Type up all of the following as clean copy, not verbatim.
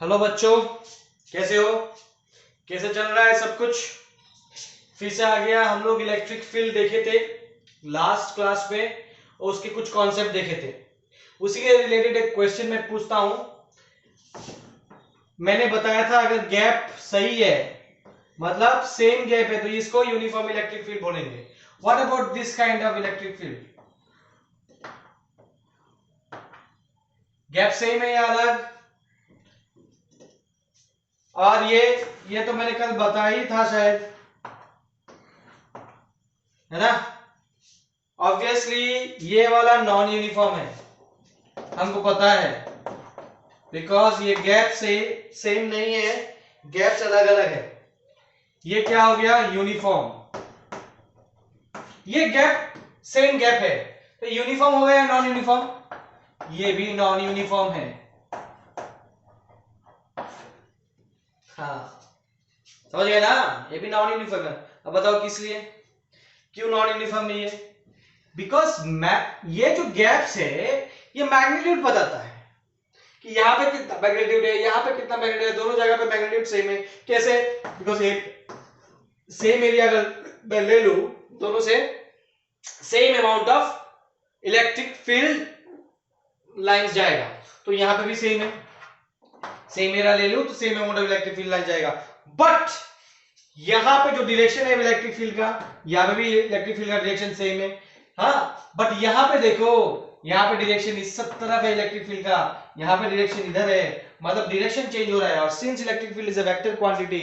Hello बच्चों, कैसे हो? कैसे चल रहा है सब कुछ? फिर से आ गया। हम लोग इलेक्ट्रिक फील्ड देखे थे लास्ट क्लास में और उसके कुछ कॉन्सेप्ट देखे थे। उसी के रिलेटेड एक क्वेश्चन मैं पूछता हूं। मैंने बताया था अगर गैप सही है मतलब सेम गैप है तो इसको यूनिफॉर्म इलेक्ट्रिक फील्ड बोलेंगे। What about this kind of electric field? Gap same है या अलग? और ये तो मैंने कल बताया ही था शायद, है ना? ऑब्वियसली ये वाला नॉन यूनिफॉर्म है, हमको पता है, बिकॉज ये गैप से सेम नहीं है, गैप्स अलग अलग है। ये क्या हो गया? यूनिफॉर्म। ये गैप सेम गैप है तो यूनिफॉर्म हो गया या नॉन यूनिफॉर्म? ये भी नॉन यूनिफॉर्म है। हाँ, समझ गए ना? ये भी नॉन यूनिफॉर्म है। अब बताओ किस लिए, क्यों नॉन यूनिफॉर्म नहीं है? बिकॉज ये जो गैप्स है ये मैग्नीट्यूड बताता है कि यहाँ पे कितना मैग्नीट्यूड है, यहाँ पे कितना मैग्नीट्यूड है, दोनों जगह पे मैग्नीट्यूड सेम है। कैसे? बिकॉज एक सेम एरिया अगर मैं ले लू, दोनों से same amount of electric field lines जाएगा, तो यहाँ पे भी सेम है। सेम एरिया ले लू तो same amount of electric field line जाएगा। बट यहाँ पे जो डायरेक्शन है इलेक्ट्रिक फील्ड का, यहाँ पे भी इलेक्ट्रिक फील्ड का डायरेक्शन सेम है। हाँ, बट यहाँ पे देखो, यहाँ पे डायरेक्शन इस सब तरफ है इलेक्ट्रिक फील्ड का, यहाँ पे डायरेक्शन इधर है, मतलब डायरेक्शन चेंज हो रहा है। और since electric field is a vector quantity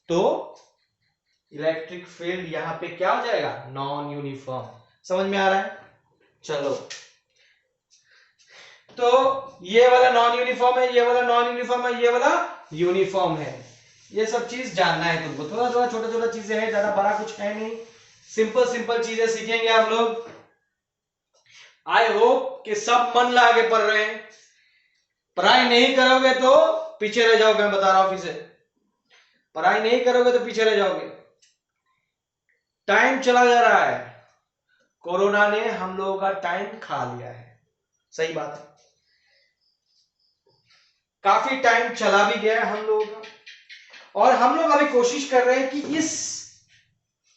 तो इलेक्ट्रिक फील्ड यहाँ पे क्या हो जाएगा? Non uniform. समझ में आ रहा है? चलो, तो ये वाला नॉन यूनिफॉर्म है, ये वाला नॉन यूनिफॉर्म है, ये वाला यूनिफॉर्म है। ये सब चीज जानना है तुमको। थोड़ा थोड़ा छोटा छोटा चीजें हैं, ज्यादा बड़ा कुछ है नहीं, सिंपल सिंपल चीजें सीखेंगे आप लोग। आई होप कि सब मन लगा के पढ़ रहे हैं। पढ़ाई नहीं करोगे तो पीछे रह जाओगे, मैं बता रहा हूं फिर से। पढ़ाई नहीं करोगे तो पीछे रह जाओगे। टाइम चला जा रहा है, कोरोना ने हम लोगों का टाइम खा लिया है। सही बात है, काफी टाइम चला भी गया है हम लोगों का, और हम लोग अभी कोशिश कर रहे हैं कि इस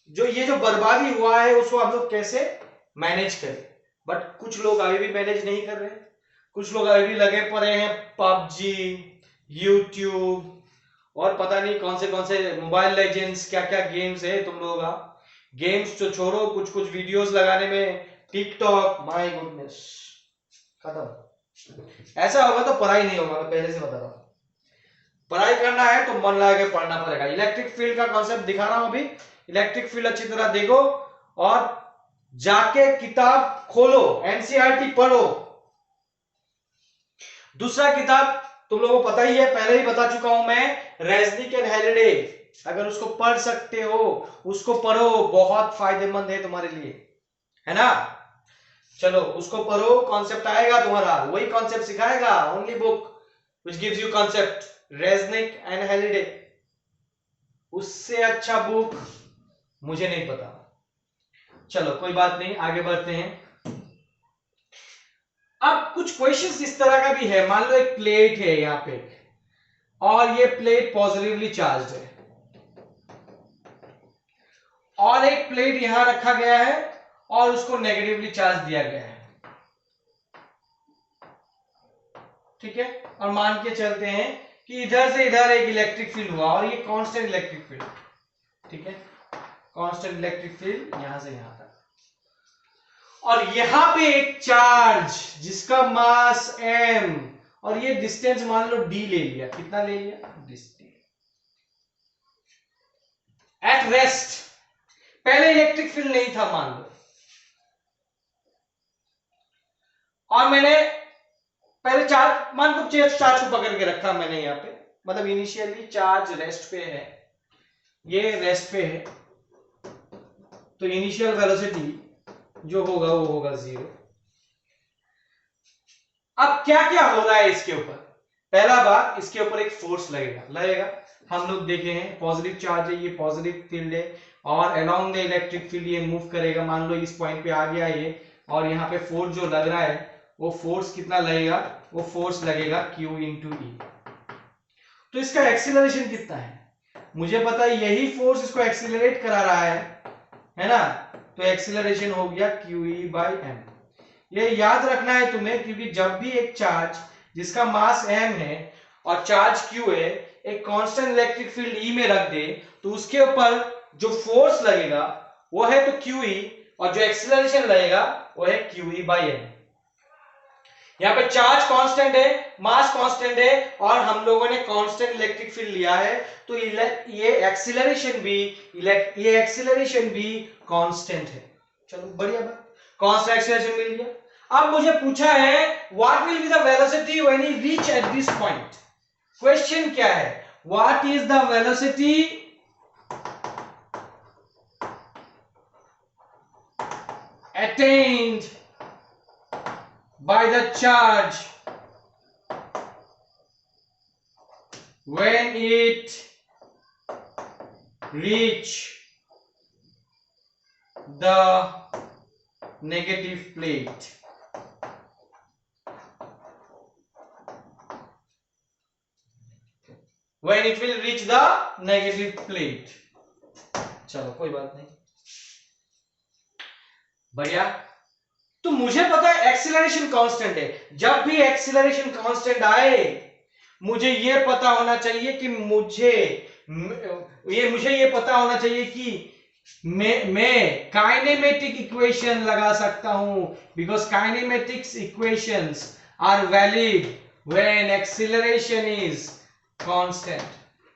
ये जो बर्बादी हुआ है उसको हम लोग कैसे मैनेज करें। बट कुछ लोग अभी भी मैनेज नहीं कर रहे हैं, कुछ लोग अभी भी लगे पड़े हैं पबजी, यूट्यूब और पता नहीं कौन से मोबाइल लेजेंड्स, क्या क्या गेम्स है तुम लोगों का। गेम्स तो छोड़ो, कुछ कुछ वीडियोस लगाने में, टिकटॉक, माय गुडनेस, खत्म। ऐसा होगा तो पढ़ाई नहीं होगा, मैं पहले से बता रहा हूं। पढ़ाई करना है तो मन लगा के पढ़ना पड़ेगा। इलेक्ट्रिक फील्ड का कॉन्सेप्ट दिखा रहा हूं अभी। इलेक्ट्रिक फील्ड अच्छी तरह देखो और जाके किताब खोलो, एनसीईआरटी पढ़ो। दूसरा किताब तुम लोगों को पता ही है, पहले ही बता चुका हूं मैं, रेजनिक एंड हैलिडे। अगर उसको पढ़ सकते हो उसको पढ़ो, बहुत फायदेमंद है तुम्हारे लिए, है ना? चलो उसको पढ़ो, कॉन्सेप्ट आएगा तुम्हारा, वही कॉन्सेप्ट सिखाएगा। Only book which gives you concept, रेजनिक and Halliday. उससे अच्छा बुक मुझे नहीं पता। चलो कोई बात नहीं, आगे बढ़ते हैं। अब कुछ क्वेश्चंस इस तरह का भी है। मान लो एक प्लेट है यहाँ पे और ये प्लेट पॉजिटिवली चार्ज है, और एक प्लेट यहां रखा गया है और उसको नेगेटिवली चार्ज दिया गया है, ठीक है? और मान के चलते हैं कि इधर से इधर एक इलेक्ट्रिक फील्ड हुआ और ये कांस्टेंट इलेक्ट्रिक फील्ड, ठीक है? कांस्टेंट इलेक्ट्रिक फील्ड यहां से यहां तक, और यहां पे एक चार्ज जिसका मास m और ये डिस्टेंस मान लो d ले लिया। कितना ले लिया? Distance at rest. पहले इलेक्ट्रिक फील्ड नहीं था मान लो, और मैंने पहले चार्ज मान लो चार्ज को पकड़ के रखा मैंने यहाँ पे, मतलब इनिशियली चार्ज रेस्ट पे है, ये रेस्ट पे है, तो इनिशियल वेलोसिटी जो होगा वो होगा 0। अब क्या क्या हो रहा है इसके ऊपर? पहला बात, इसके ऊपर एक फोर्स लगेगा। हम लोग देखे हैं पॉजिटिव चार्ज है, ये पॉजिटिव फील्ड है, और अलोंग द इलेक्ट्रिक फील्ड ये मूव करेगा। मान लो इस पॉइंट पे आ गया ये, और यहाँ पे फोर्स जो लग रहा है वो फोर्स कितना लगेगा? वो फोर्स लगेगा Q into E। तो इसका एक्सीलरेशन कितना है? मुझे पता है यही फोर्स इसको एक्सीलरेट करा रहा है ना? तो एक्सीलरेशन हो गया QE बाई एम। ये याद रखना है तुम्हें, क्योंकि जब भी एक चार्ज जिसका मास m है और चार्ज q है एक कांस्टेंट इलेक्ट्रिक फील्ड E में रख दे, तो उसके ऊपर जो फोर्स लगेगा वो है तो QE, और जो एक्सीलरेशन लगेगा वो है QE बाई एम। यहाँ पे चार्ज कांस्टेंट है, मास कांस्टेंट है, और हम लोगों ने कांस्टेंट इलेक्ट्रिक फील्ड लिया है, तो ये एक्सीलरेशन भी कांस्टेंट है। चलो बढ़िया बात, कांस्टेंट एक्सीलरेशन मिल गया। अब मुझे पूछा है what will be the velocity when he reach at this point. Question क्या है? What is the velocity attained by the charge when it reach the negative plate? When it will reach the negative plate. चलो कोई बात नहीं, बढ़िया। तो मुझे पता है एक्सीलरेशन कांस्टेंट है। जब भी एक्सीलरेशन कांस्टेंट आए मुझे ये पता होना चाहिए कि मुझे ये पता होना चाहिए कि मैं काइनेमेटिक इक्वेशन लगा सकता हूं, because kinematics equations are valid when acceleration is constant.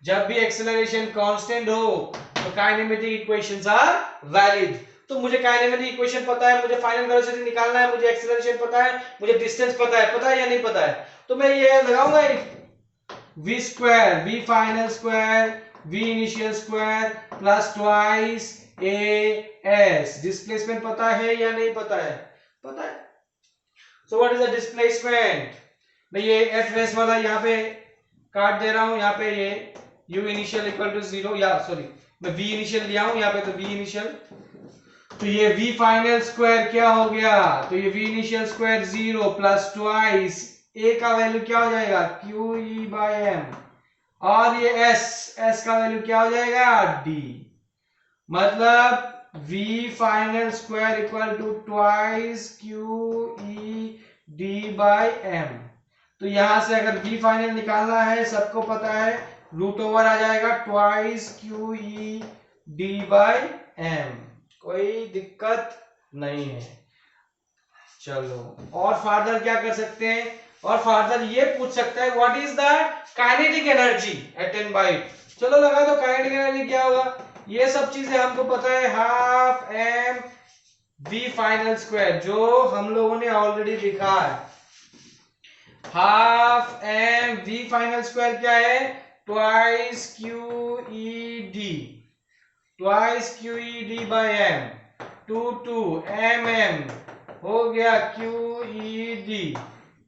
जब भी एक्सीलरेशन कांस्टेंट हो तो काइनेमेटिक इक्वेशंस आर वैलिड। तो मुझे काइनेमेटिक इक्वेशन पता है, मुझे फाइनल वेलोसिटी निकालना है, मुझे एक्सीलरेशन पता है, मुझे डिस्टेंस पता है या नहीं पता है? तो मैं ये लगाऊंगा v square, v final square, v initial square plus twice as। Displacement पता है या नहीं पता है? पता है। So what is the displacement? मैं ये f रेस वाला यहाँ पे काट दे रहा हूं, यहाँ पे ये u इनिशियल इक्वल टू 0, या सॉरी मैं v इनिशियल लिया हूं यहाँ पे, तो v इनिशियल, तो ये v फाइनल स्क्वायर क्या हो गया? तो ये v initial square 0 plus twice a का वैल्यू क्या हो जाएगा? QE बाई एम, और ये s का वैल्यू क्या हो जाएगा? d। मतलब v final square equal to twice QE d by M. तो यहां से अगर v फाइनल निकालना है, सबको पता है रूट ओवर आ जाएगा twice QE d by M. कोई दिक्कत नहीं है। चलो और फार्दर क्या कर सकते हैं? और फार्दर ये पूछ सकता है what is the kinetic energy attend bye it. चलो लगा दो काइनेटिक एनर्जी क्या होगा, ये सब चीजें हमको पता है। Half M V final square, जो हम लोगों ने ऑलरेडी लिखा है। Half M V final square क्या है? Twice QE d, twice QE d by M, 2 mm हो गया QED।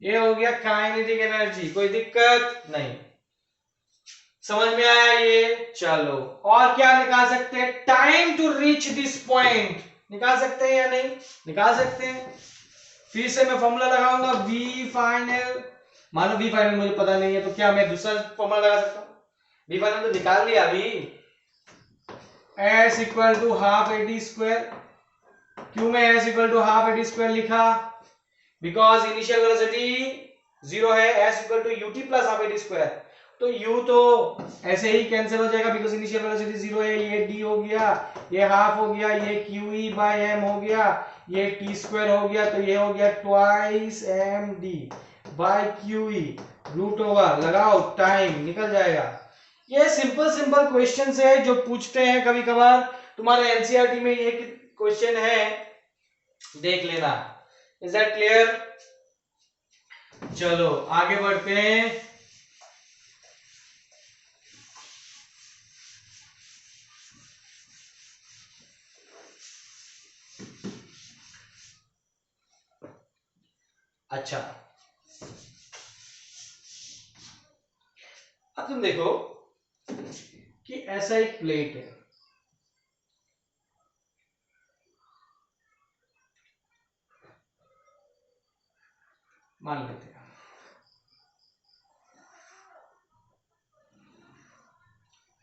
ये हो गया काइनेटिक एनर्जी। कोई दिक्कत नहीं, समझ में आया ये? चलो और क्या निकाल सकते हैं? Time to reach this point निकाल सकते हैं या नहीं? निकाल सकते हैं। फिर से मैं फॉर्मूला लगाऊंगा V फाइनल। मानो V फाइनल मुझे पता नहीं है, तो क्या मैं दूसरा फॉर्मूला लगा सकता हूं? V फाइनल तो निकाल लिया अभी, S equal to half AD square. क्यों मैं s equal to half AD square लिखा? बिकॉज इनिशियल वेलोसिटी 0 है, s equal to ut plus half AD square. तो u तो ऐसे ही कैंसिल हो जाएगा बिकॉज इनिशियल वेलोसिटी 0 है। ये d हो गया, ये हाफ हो गया, ये QE बाय m हो गया, ये t स्क्वायर हो गया, तो ये हो गया twice md by QE root over, लगाओ टाइम निकल जाएगा। ये सिंपल क्वेश्चंस है जो पूछते हैं कभी कभार, तुम्हारे एनसीईआरटी में ये क्वेश्चन है, देख लेना। Is that clear? चलो आगे बढ़ते हैं। अच्छा अब तुम देखो कि ऐसा एक प्लेट है, मान लेते हैं।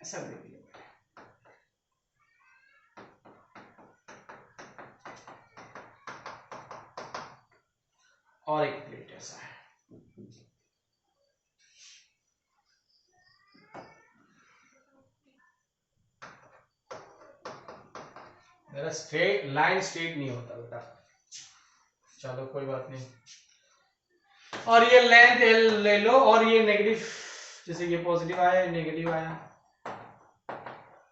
ऐसा दे दिया, और एक प्लेट ऐसा है। मेरा स्ट्रेट लाइन स्ट्रेट नहीं होता बेटा, चलो कोई बात नहीं। और ये लेंथ एल ले लो, और ये नेगेटिव, जैसे ये पॉजिटिव आया नेगेटिव आया।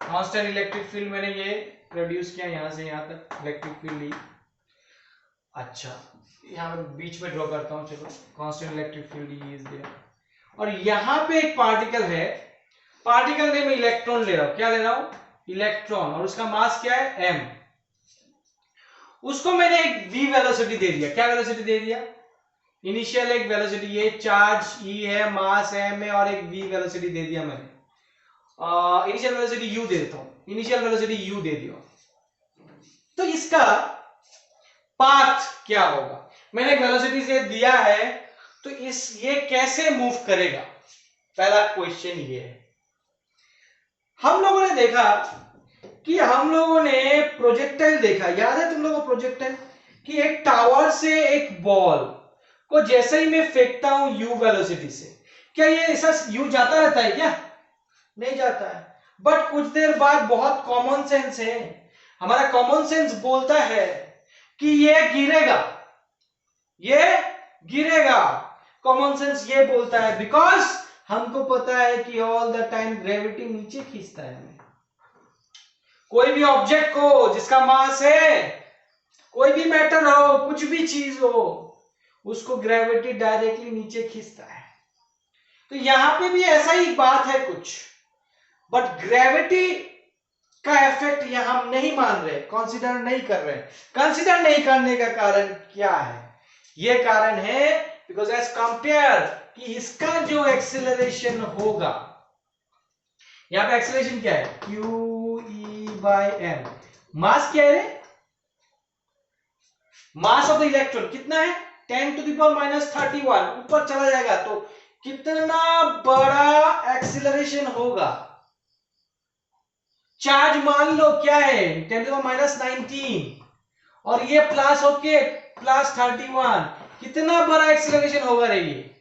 कांस्टेंट इलेक्ट्रिक फील्ड मैंने ये प्रोड्यूस किया यहां से यहां तक इलेक्ट्रिक फील्ड ली। अच्छा यहाँ पे बीच में ड्रॉ करता हूँ, चलो constant electric field is there. और यहाँ पे एक पार्टिकल है, पार्टिकल ने मैं इलेक्ट्रॉन ले रहा हूँ, क्या ले रहा हूँ, इलेक्ट्रॉन, और उसका मास क्या है m। उसको मैंने एक v वेलोसिटी दे दिया, क्या वेलोसिटी दे दिया, इनिशियल एक वेलोसिटी, ये चार्ज e है, मास m है, और एक v वेलोसिटी दे दिया मैंने। इनिशियल वेलोसिटी u दे देता हूं, इनिशियल वेलोसिटी u दे दिया। तो इसका पाथ क्या होगा, मैंने एक वेलोसिटी से दिया है, तो ये कैसे मूव करेगा, पहला क्वेश्चन ये है। हम लोगों ने देखा कि हम लोगों ने प्रोजेक्टाइल देखा, याद है तुम लोगों को प्रोजेक्टाइल, कि एक टावर से एक बॉल को जैसे ही मैं फेंकता हूं u वेलोसिटी से, क्या ये ऐसा u जाता रहता है क्या, नहीं जाता है। बट कुछ देर बाद, बहुत कॉमन सेंस है, हमारा कॉमन सेंस बोलता है कि ये गिरेगा, ये गिरेगा, कॉमन सेंस ये बोलता है, बिकॉज हमको पता है कि ऑल द टाइम ग्रेविटी नीचे खींचता है हमें। कोई भी ऑब्जेक्ट को जिसका मास है, कोई भी मैटर हो, कुछ भी चीज हो, उसको ग्रेविटी डायरेक्टली नीचे खींचता है। तो यहां पे भी ऐसा ही बात है कुछ, बट ग्रेविटी का इफेक्ट यहां हम नहीं मान रहे, कंसीडर नहीं कर रहे। कंसीडर नहीं करने का कारण क्या है, ये कारण है बिकॉज एज कंपेयर कि इसका जो एक्सेलरेशन होगा, यहां पे एक्सेलरेशन क्या है, QE/m, मास क्या है, मास ऑफ द इलेक्ट्रॉन कितना है, 10⁻31, ऊपर चला जाएगा तो कितना बड़ा एक्सेलरेशन होगा। चार्ज मान लो क्या है, 10⁻19, और ये प्लस होके +31, कितना बड़ा एक्सेलरेशन होगा रे ये।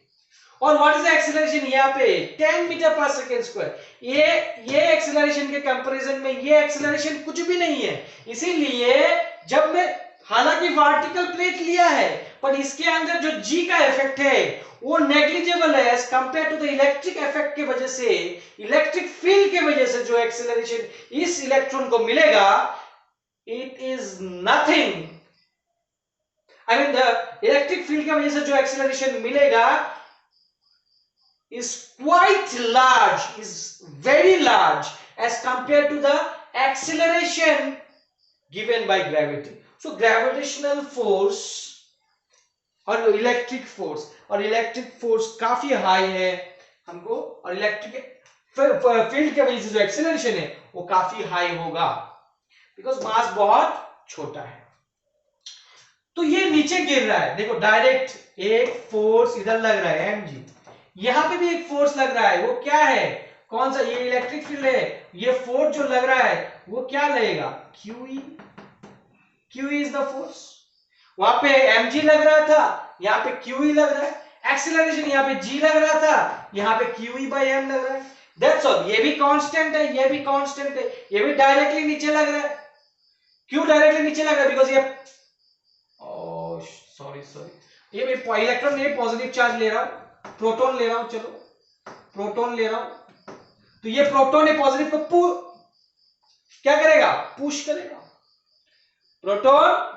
और व्हाट इज द एक्सेलरेशन यहाँ पे, 10 मीटर पर सेकेंड स्क्वायर। ये एक्सेलरेशन के कंपैरिजन में ये एक्सेलरेशन कुछ भी नहीं है। इसीलिए जब मैं, हालांकि वर्टिकल प्लेट लिया है, पर इसके अंदर जो जी का इफेक्ट है वो नेग्लिजिबल है as compared to the electric effect के वजह से, इलेक्ट्रिक फील्ड के वजह से जो एक्सेलरेशन इस इलेक्ट्रॉन को मिलेगा, it is nothing. I mean the electric field की वजह से जो एक्सेलरेशन मिलेगा is quite large, is very large as compared to the acceleration given by gravity. So gravitational force और इलेक्ट्रिक फोर्स काफी हाई है हमको, और इलेक्ट्रिक फील्ड के वजह से जो एक्सेलरेशन है वो काफी हाई होगा, बिकॉज मास बहुत छोटा है। तो ये नीचे गिर रहा है, देखो डायरेक्ट एक फोर्स इधर लग रहा है mg, यहां पे भी एक फोर्स लग रहा है, वो क्या है, कौन सा, ये इलेक्ट्रिक फील्ड है, ये फोर्स जो लग रहा है वो क्या लगेगा, QE, QE is the force. वहां पे mg लग रहा था, यहाँ पे QE लग रहा है, एक्सीलरेशन यहाँ पे g लग रहा था, यहाँ पे QE/m लग रहा है, दैट्स ऑल। ये भी कांस्टेंट है, ये भी कांस्टेंट है, ये भी डायरेक्टली नीचे लग रहा है। क्यों डायरेक्टली नीचे लग रहा है, बिकॉज ये, सॉरी ये इलेक्ट्रॉन नहीं, पॉजिटिव चार्ज ले रहा हूं, प्रोटॉन ले रहा हूं, चलो प्रोटॉन ले रहा हूं, तो ये प्रोटॉन है पॉजिटिव को क्या करेगा, पुश करेगा। प्रोटॉन,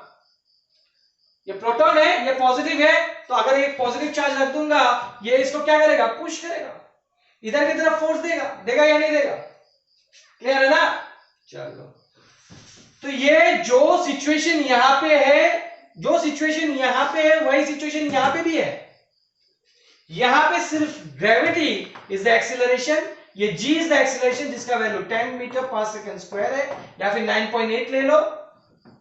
ये प्रोटॉन है, ये पॉजिटिव है, तो अगर ये पॉजिटिव चार्ज रख दूंगा, ये इसको क्या करेगा, पुश करेगा, इधर की तरफ फोर्स देगा या नहीं देगा, क्लियर है ना। चलो, तो ये जो सिचुएशन यहां पे है, जो सिचुएशन यहां पे है वही सिचुएशन यहां पे भी है। यहां पे सिर्फ ग्रेविटी इज द एक्सीलरेशन, ये g इज द एक्सीलरेशन जिसका वैल्यू 10 मीटर पर सेकंड स्क्वायर है, या फिर 9.8 ले लो,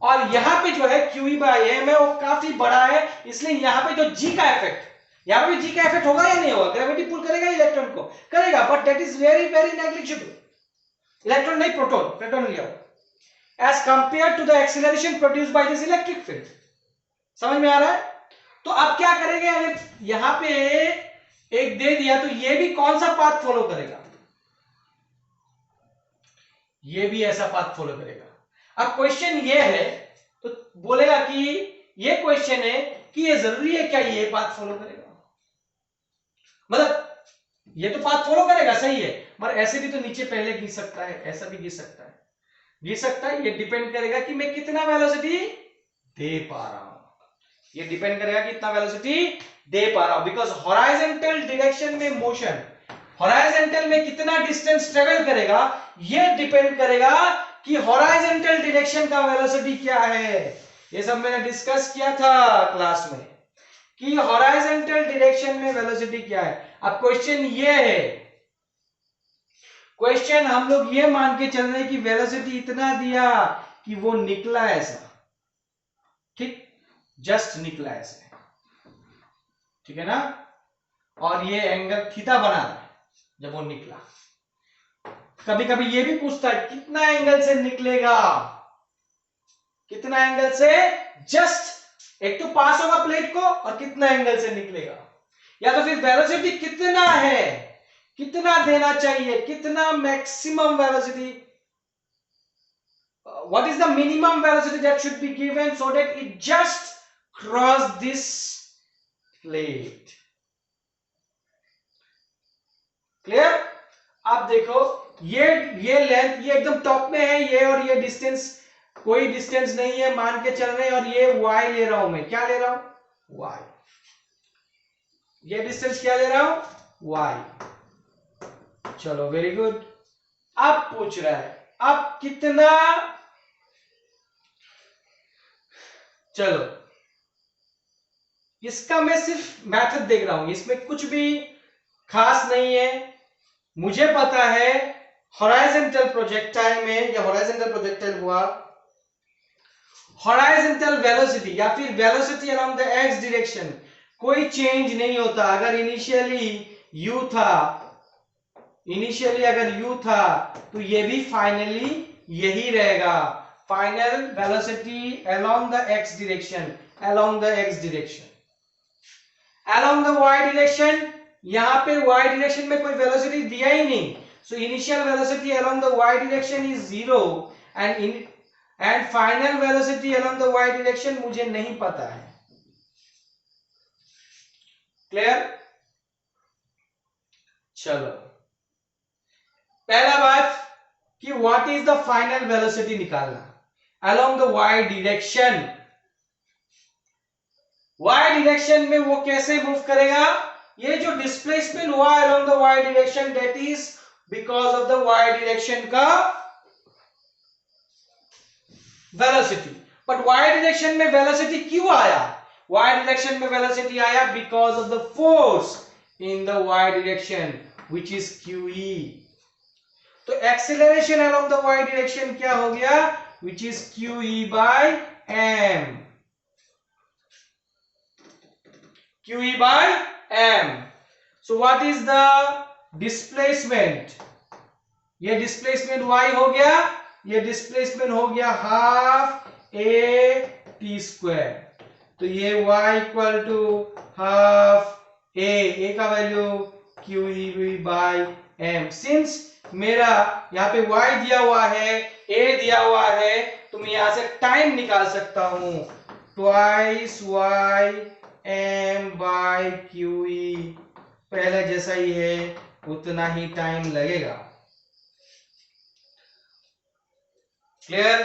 और यहां पे जो है QE/m है वो काफी बड़ा है, इसलिए यहां पे जो g का इफेक्ट, यहां पे g का इफेक्ट होगा या नहीं होगा, ग्रेविटी पुल करेगा इलेक्ट्रॉन को, करेगा, but that is very very negligible, electron नहीं, प्रोटॉन, प्रोटॉन लिया as compared to the acceleration produced by this electric field. समझ में आ रहा है? तो अब क्या करेंगे, अगर यहां पे एक दे दिया तो ये भी कौन सा पाथ फॉलो करेगा, ये भी ऐसा पाथ फॉलो करेगा। अब क्वेश्चन ये है, तो बोलेगा कि ये क्वेश्चन है कि ये जरूरी है क्या ये पाथ फॉलो करेगा, मतलब ये तो पाथ फॉलो करेगा, सही है, मगर ऐसे भी तो नीचे पहले गिर सकता है, ऐसा भी गिर सकता है, गिर सकता है। ये डिपेंड करेगा कि मैं कितना वेलोसिटी दे पा रहा हूं, ये डिपेंड करेगा कि कितना वेलोसिटी दे पा रहा हूं, बिकॉज हॉराइजॉन्टल डायरेक्शन में मोशन, हॉराइजॉन्टल में कितना डिस्टेंस ट्रेवल करेगा, ये डिपेंड करेगा कि हॉराइजॉन्टल डायरेक्शन का वेलोसिटी क्या है। ये सब मैंने डिस्कस किया था क्लास में कि हॉराइजॉन्टल डायरेक्शन में वेलोसिटी क्या है। अब क्वेश्चन ये है, क्वेश्चन हम लोग ये मान के चल रहे हैं कि वेलोसिटी इतना दिया कि वो निकला ऐसा, ठीक, जस्ट निकला ऐसे, ठीक है ना, और ये एंगल थीटा बना रहा है जब वो निकला। कभी कभी ये भी पूछता है कितना एंगल से निकलेगा, कितना एंगल से, जस्ट एक तो पास होगा प्लेट को और कितना एंगल से निकलेगा, या तो फिर वेलोसिटी कितना है, कितना देना चाहिए, कितना maximum velocity, what is the minimum velocity that should be given so that it just cross this plate, clear? आप देखो ये लेंथ, ये एकदम टॉप में है, ये और ये डिस्टेंस कोई डिस्टेंस नहीं है मान के चल रहे हैं, और ये y ले रहा हूं मैं, क्या ले रहा हूं, y, ये डिस्टेंस क्या ले रहा हूं, y। चलो वेरी गुड। अब पूछ रहा है अब कितना, चलो इसका मैं सिर्फ मेथड देख रहा हूं, इसमें कुछ भी खास नहीं है। मुझे पता है हॉराइजॉन्टल प्रोजेक्टाइल में, या हॉराइजॉन्टल प्रोजेक्टाइल हुआ, हॉराइजॉन्टल वेलोसिटी या फिर velocity along the x direction कोई चेंज नहीं होता। अगर इनिशियली u था, इनिशियली अगर u था तो ये भी फाइनली यही रहेगा, final velocity along the x direction, along the x direction. Along the y direction, यहां पे y डायरेक्शन में कोई वेलोसिटी दिया ही नहीं, so initial velocity along the y direction is 0 and final velocity along the y direction मुझे नहीं पता है। क्लियर? चलो पहला बात कि what is the final velocity निकालना along the y direction. y direction में वो कैसे मूव करेगा, ये जो डिस्प्लेसमेंट हुआ along the y direction that is because of the y direction का वेलोसिटी। बट y डायरेक्शन में वेलोसिटी क्यों आया, y डायरेक्शन में वेलोसिटी आया because of the force in the y direction which is qe। तो acceleration along the y direction क्या हो गया, which is qe by m, qe by m। so what is the displacement, ये displacement y हो गया, ये displacement हो गया हाफ a t स्क्वायर। तो ये y equal to half a का value qe by m। Since मेरा यहाँ पे y दिया हुआ है, a दिया हुआ है, तो मैं यहां से टाइम निकाल सकता हूं, twice y m by qe, पहले जैसा ही है उतना ही टाइम लगेगा। क्लियर?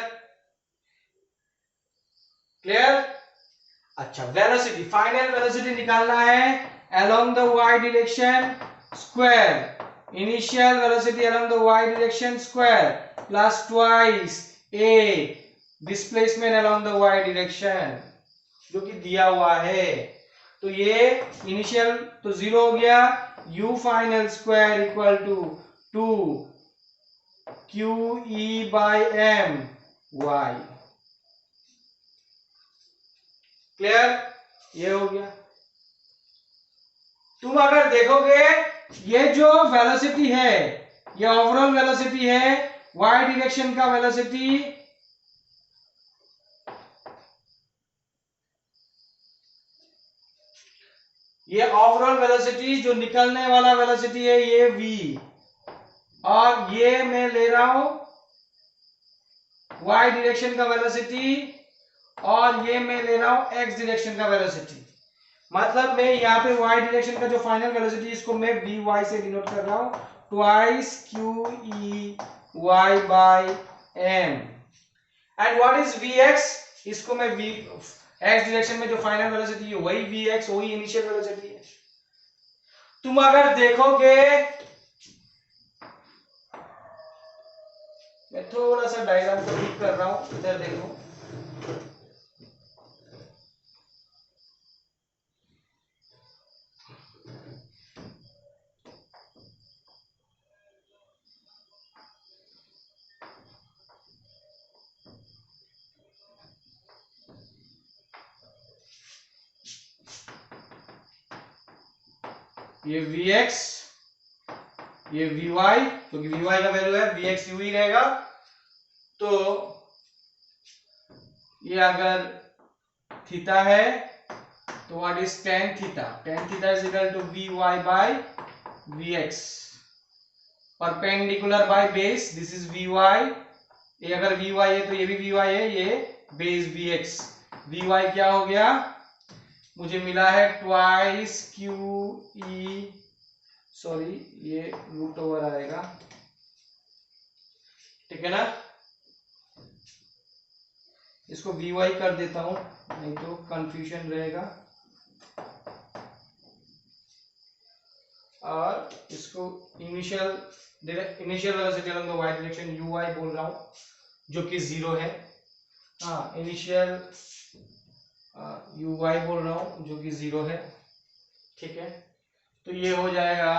क्लियर? अच्छा, वेलोसिटी, फाइनल वेलोसिटी निकालना है along the y direction square, initial velocity along the y direction square plus twice a displacement along the y direction जो कि दिया हुआ है। तो ये इनिशियल तो 0 हो गया, u final square equal to 2 qe by m y। Clear? ये हो गया। तुम अगर देखोगे ये जो वेलोसिटी है, ये ओवरऑल वेलोसिटी है, वाई डायरेक्शन का वेलोसिटी ये ओवरऑल वेलोसिटी जो निकलने वाला वेलोसिटी है ये v, और ये मैं ले रहा हूं y डायरेक्शन का वेलोसिटी, और ये मैं ले रहा हूं x डायरेक्शन का वेलोसिटी। मतलब मैं यहाँ पे y डायरेक्शन का जो फाइनल वेलोसिटी इसको मैं vy से डिनोट कर रहा हूं, twice q e y by m। And what is vx, इसको मैं v x डायरेक्शन में जो फाइनल वेलोसिटी है वही vx, वही इनिशियल वेलोसिटी है। तुम अगर देखोगे, मैं थोड़ा सा डायग्राम को ठीक कर रहा हूं, इधर देखो, ये vx, ये vy, क्योंकि vy का वैल्यू है vx u ही रहेगा। तो ये अगर थीटा है तो what is tan theta, tan theta is equal to vy by vx, perpendicular by base, this is vy, ये अगर vy है तो ये भी vy है, ये बेस vx, vy क्या हो गया, मुझे मिला है ट्वाइस q e, सॉरी ये रूट ओवर आएगा, ठीक है ना, इसको vy कर देता हूं नहीं तो कंफ्यूजन रहेगा, और इसको initial velocity along the y direction uy बोल रहा हूं जो कि 0 है, हाँ इनिशियल uy बोल रहा हूं जो कि 0 है, ठीक है। तो ये हो जाएगा,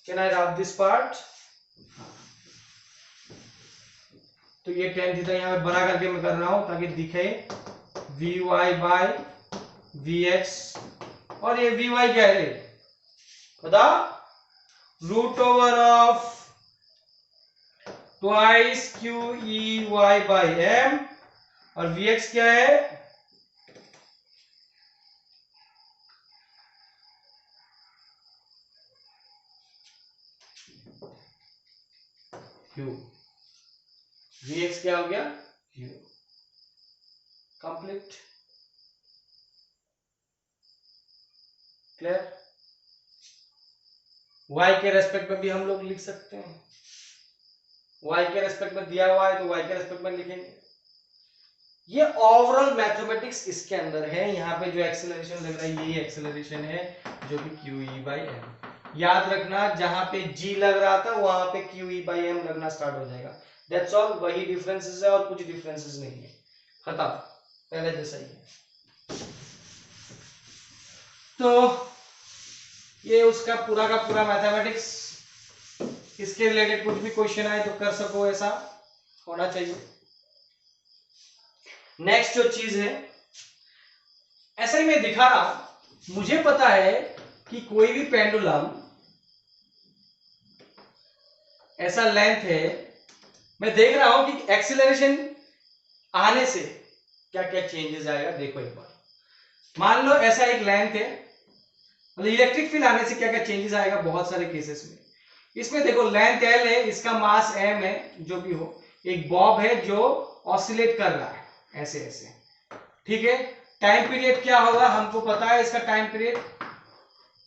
can I right this part, तो ये tan थीटा यहाँ पे बड़ा करके मैं कर रहा हूं ताकि दिखे vy बाय vx, और ये vy क्या है पता, root over of twice q e y by m, और vx क्या है, q, vx क्या हो गया q, कंप्लीट, क्लियर। y के रेस्पेक्ट में भी हम लोग लिख सकते हैं, y के रेस्पेक्ट में दिया हुआ है तो y के रेस्पेक्ट में लिखेंगे। ये ओवरऑल मैथमेटिक्स इसके अंदर है, यहाँ पे जो एक्सेलरेशन लग रहा है ये एक्सेलरेशन है जो कि QE by m, याद रखना जहां पे g लग रहा था वहां पे QE by m लगना स्टार्ट हो जाएगा, दैट्स ऑल, वही डिफरेंसेस है और कुछ डिफरेंसेस नहीं है, खत्म, पहले जैसा ही है। तो ये उसका पूरा का पूरा मैथमेटिक्स, इसके रिलेटेड कुछ भी क्वेश्चन आए तो कर सको, ऐसा होना चाहिए। नेक्स्ट जो चीज है, ऐसा ही मैं दिखा रहा हूं, मुझे पता है कि कोई भी पेंडुलम ऐसा लेंथ है, मैं देख रहा हूं कि एक्सीलरेशन आने से क्या क्या चेंजेस आएगा, देखो एक बार, मान लो ऐसा एक लेंथ है, मतलब इलेक्ट्रिक फील्ड आने से क्या क्या चेंजेस आएगा बहुत सारे केसेस में। इसमें देखो लेंथ L है, इसका मास m है, जो भी हो, एक बॉब है जो ऑसिलेट कर रहा है ऐसे ऐसे, ठीक है। टाइम पीरियड क्या होगा हमको पता है, इसका टाइम पीरियड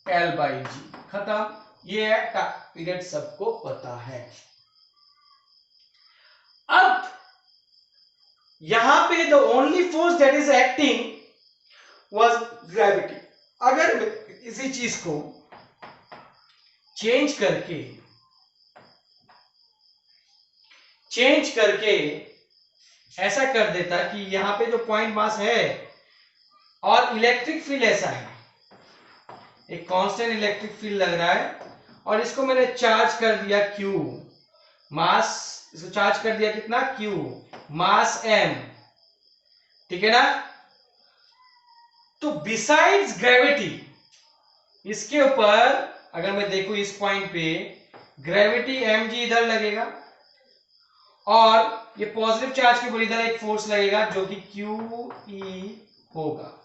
L बाई जी, खत्म, ये पीरियड सबको पता है। अब यहां पे the only force that is acting was gravity. अगर इसी चीज को चेंज करके ऐसा कर देता कि यहां पे जो पॉइंट मास है और इलेक्ट्रिक फील्ड ऐसा है, एक कांस्टेंट इलेक्ट्रिक फील्ड लग रहा है, और इसको मैंने चार्ज कर दिया Q, मास इसको चार्ज कर दिया कितना Q, मास M, ठीक है ना। तो बिसाइड्स ग्रेविटी, इसके ऊपर अगर मैं देखूं इस पॉइंट पे ग्रेविटी mg इधर लगेगा और ये पॉजिटिव चार्ज के ऊपर इधर एक फोर्स लगेगा जो कि QE होगा।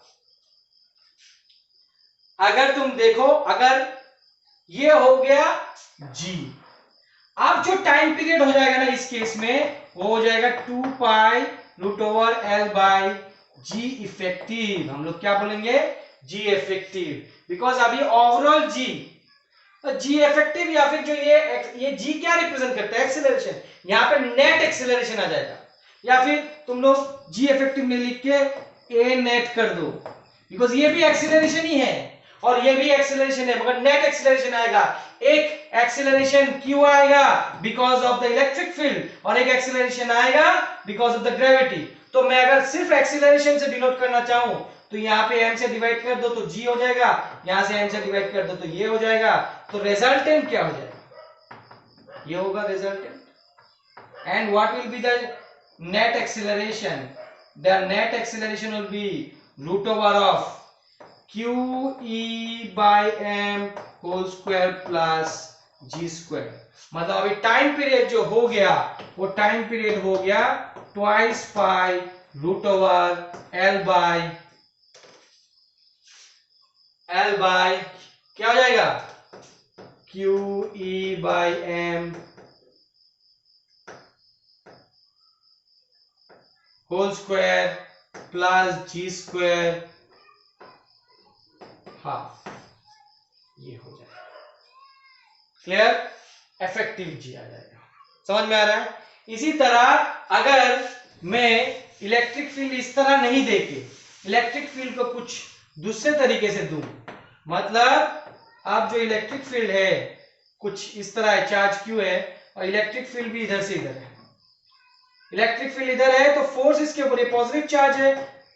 अगर तुम देखो, अगर ये हो गया G, अब जो टाइम पीरियड हो जाएगा ना इस केस में, वो हो जाएगा 2 pi root over L by G effective. हम लोग क्या बोलेंगे? G इफेक्टिव, बिकॉज अभी ओवरऑल G, G इफेक्टिव या फिर जो ये G क्या रिप्रेजेंट करता है? एक्सेलरेशन। यहाँ पे नेट एक्सेलरेशन आ जाएगा, या फिर तुम लोग G इफेक्टिव में लिख के A नेट कर दो, बिकॉज ये भी एक्सेलरेशन ही है और ये भी एक्सेलरेशन है, मगर नेट एक्सेलरेशन आएगा। एक एक्सेलरेशन क्यों आएगा? Because of the electric field, और एक एक्सेलरेशन आएगा बिकॉज ऑफ द ग्रेविटी। तो मैं अगर सिर्फ एक्सेलरेशन से डिनोट करना चाहूं तो यहाँ पे m से डिवाइड कर दो तो g हो जाएगा, यहां से m से डिवाइड कर दो तो ये हो जाएगा। तो रिजल्टेंट क्या हो जाएगा? ये होगा resultant. And what will be the net acceleration? The net acceleration will be root over of QE by m whole square plus g square. मतलब अभी टाइम पीरियड जो हो गया वो टाइम पीरियड हो गया twice pi root over L by क्या हो जाएगा? QE by m whole square plus g square half, ये हो जाएगा। क्लियर? इफेक्टिव G आ जाएगा। समझ में आ रहा है? इसी तरह अगर मैं इलेक्ट्रिक फील्ड इस तरह नहीं देके इलेक्ट्रिक फील्ड को कुछ दूसरे तरीके से दूं, मतलब अब जो इलेक्ट्रिक फील्ड है कुछ इस तरह है, चार्ज Q है और इलेक्ट्रिक फील्ड भी इधर से इधर है। इलेक्ट्रिक फील्ड इधर है तो फोर्स इसके ऊपर, ये पॉजिटिव चार्ज है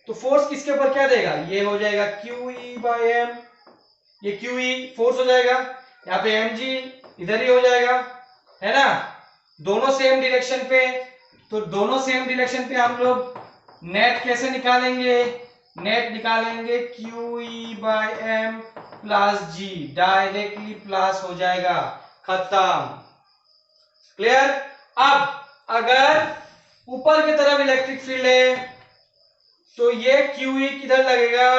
तो फोर्स किसके ऊपर क्या देगा? ये हो जाएगा QE by m, ये QE फोर्स हो जाएगा, यहाँ पे mg इधर ही हो जाएगा, है ना? दोनों सेम डायरेक्शन पे, तो दोनों सेम डायरेक्शन पे हम लोग नेट कैसे निकालेंगे? नेट निकालेंगे QE by m plus g, directly plus हो जाएगा, खत्म। क्लियर? अब अगर ऊपर की तरफ इलेक्ट्रिक फील्ड है तो ये QE किधर लगेगा?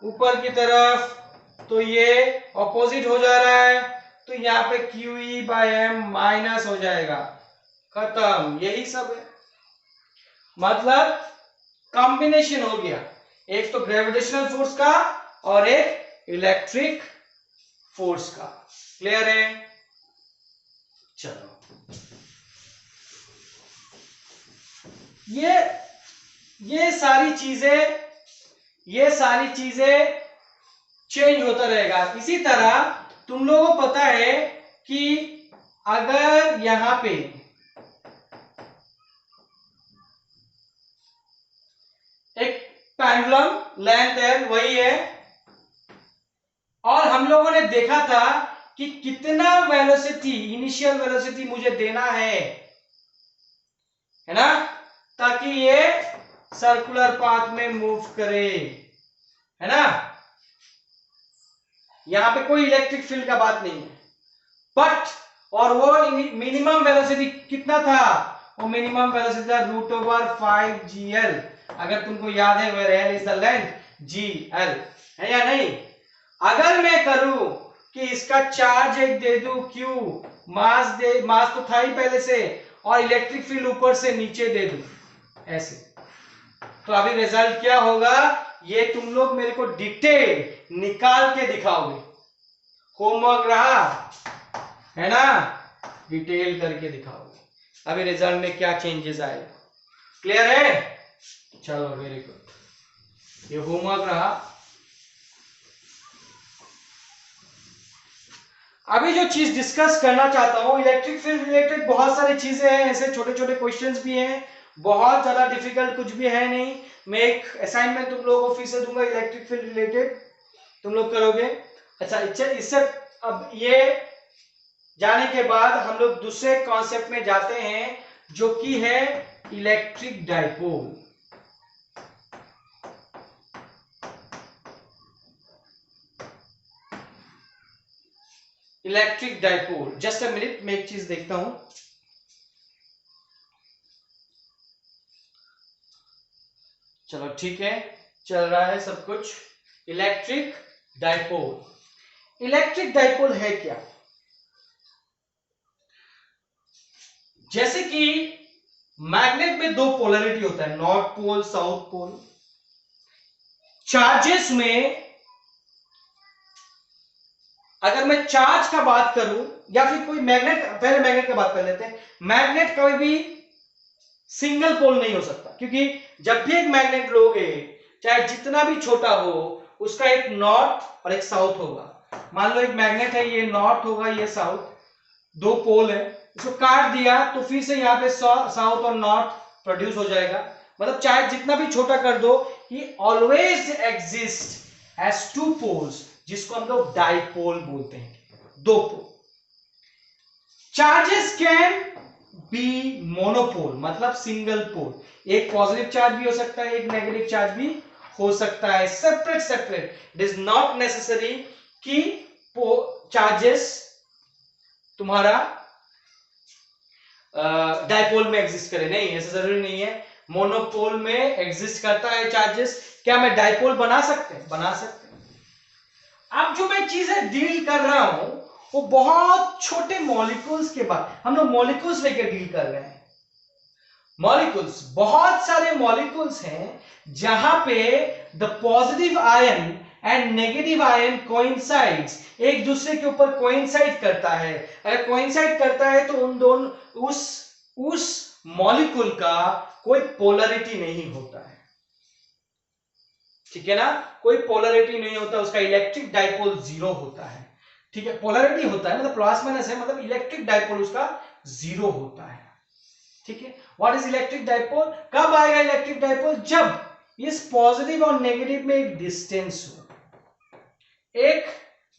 ऊपर की तरफ, तो ये ऑपोजिट हो जा रहा है तो यहाँ पे QE by m माइनस हो जाएगा, खत्म। यही सब है, मतलब कॉम्बिनेशन हो गया, एक तो ग्रेविटेशनल फोर्स का और एक इलेक्ट्रिक फोर्स का। क्लियर है? चलो, ये सारी चीजें चेंज होता रहेगा। इसी तरह तुम लोगों को पता है कि अगर यहां पे एक पेंडुलम लेंथ है, वही है, और हम लोगों ने देखा था कि कितना वेलोसिटी, इनिशियल वेलोसिटी मुझे देना है ना, ताकि ये सर्कुलर पाथ में मूव करे, है ना? यहां पे कोई इलेक्ट्रिक फील्ड का बात नहीं है, बट और वो मिनिमम वेलोसिटी कितना था? वो मिनिमम वेलोसिटी था रूट ओवर 5gl। अगर तुमको याद है, where l is the length, gl है या नहीं? अगर मैं करूं कि इसका चार्ज एक दे दूं q, मास तो था ही पहले से, और इलेक्ट्रिक फील्ड ऊपर से नीचे दे दूं ऐसे, तो अभी रिजल्ट क्या होगा? ये तुम लोग मेरे को डिटेल निकाल के दिखाओगे, होमवर्क रहा है ना, डिटेल करके दिखाओगे अभी रिजल्ट में क्या चेंजेस आएगा। क्लियर है? चलो, वेरी गुड, ये होमवर्क रहा। अभी जो चीज डिस्कस करना चाहता हूं, इलेक्ट्रिक फील्ड रिलेटेड बहुत सारी चीजें हैं, ऐसे छोटे छोटे क्वेश्चंस भी हैं, बहुत ज्यादा डिफिकल्ट कुछ भी है नहीं। मैं एक असाइनमेंट तुम लोगों को फिर से दूंगा इलेक्ट्रिक फील्ड रिलेटेड, तुम लोग करोगे। अच्छा, इससे अब ये जाने के बाद हम लोग दूसरे कॉन्सेप्ट में जाते हैं जो कि है electric dipole. Electric dipole. Just a minute, मैं एक चीज देखता हूं। चलो ठीक है, चल रहा है सब कुछ। इलेक्ट्रिक डाइपोल, इलेक्ट्रिक डाइपोल है क्या? जैसे कि मैग्नेट में दो पोलैरिटी होता है, north pole south pole. Charges में अगर मैं चार्ज का बात करूं या फिर कोई मैग्नेट, पहले मैग्नेट का बात कर लेते हैं। मैग्नेट कभी भी सिंगल पोल नहीं हो सकता, क्योंकि जब भी एक मैग्नेट लोगे, चाहे जितना भी छोटा हो, उसका एक नॉर्थ और एक साउथ होगा। मान लो एक मैग्नेट है, ये नॉर्थ होगा, ये साउथ, दो पोल है, इसको काट दिया तो फिर से यहाँ पे साउथ और नॉर्थ प्रोड्यूस हो जाएगा। मतलब चाहे जितना भी छोटा कर दो, ये always exist as two poles, जिसको हम लोग डाइपोल बोलते हैं, दो pole. Charges can be monopole, मतलब सिंगल पोल। एक पॉजिटिव चार्ज भी हो सकता है, एक नेगेटिव चार्ज भी हो सकता है, separate separate. It is not necessary कि चार्जेस तुम्हारा डाइपोल में एग्जिस्ट करे, नहीं, ऐसा जरूरी नहीं है। मोनोपोल में एग्जिस्ट करता है चार्जेस। क्या मैं डाइपोल बना सकते हैं? बना सकते हैं। अब जो मैं चीजें डील कर रहा हूं वो बहुत छोटे मॉलिक्यूल्स के बाद, हम लोग मॉलिक्यूल्स लेकर डील कर रहे हैं। मॉलिक्यूल्स, बहुत सारे मॉलिक्यूल्स हैं जहां पे the positive ion and negative ion coincides, एक दूसरे के ऊपर कोइंसाइड करता है। अगर कोइंसाइड करता है तो उन दोनों उस मॉलिक्यूल का कोई पोलैरिटी नहीं होता है, ठीक है ना? कोई पोलैरिटी नहीं होता, उसका इलेक्ट्रिक डाइपोल जीरो होता है, ठीक है? पोलैरिटी होता है मतलब प्लस माइनस है, मतलब इलेक्ट्रिक डाइपोल उसका जीरो होता है, ठीक है? What is electric dipole? कब आएगा इलेक्ट्रिक डाइपोल? जब इस पॉजिटिव और नेगेटिव में एक डिस्टेंस हो, एक